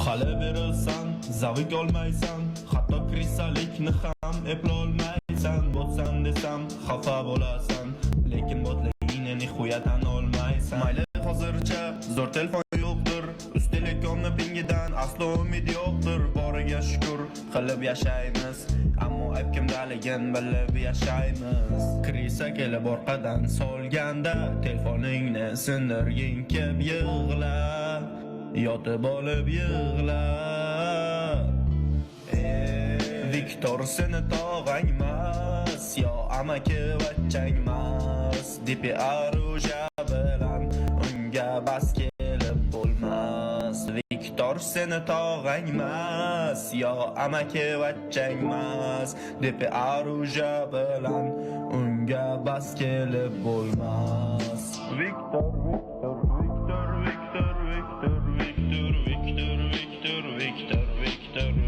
Hali berilsan, zavq olmaysan, hatto krisalikni ham eplolmaysan. Botsan desam, xafa bo'lasan, lekin botligingni nihoya tan olmaysan. Mayli hozircha zo'r telefon yo'qdir, uz telekomni pingidan aslo umid yo'qdir. Boriga shukr qilib yashaymiz, ammo ayb kimdaligin bilib yashaymiz. Krisa kelib orqadan solganda telefoningni sindirging kelib yig'la, yotib olib yig'la. Viktor seni tog'angmas, yo amaki vachchangmas, depi aruja bilan unga bas kelib bo'lmas. Viktor seni tog'angmas, yo amaki vachchangmas, depi aruja bilan unga bas kelib bo'lmas. Viktor, Viktor, Viktor, Viktor, Viktor, Viktor, Viktor, Viktor, Viktor, Viktor.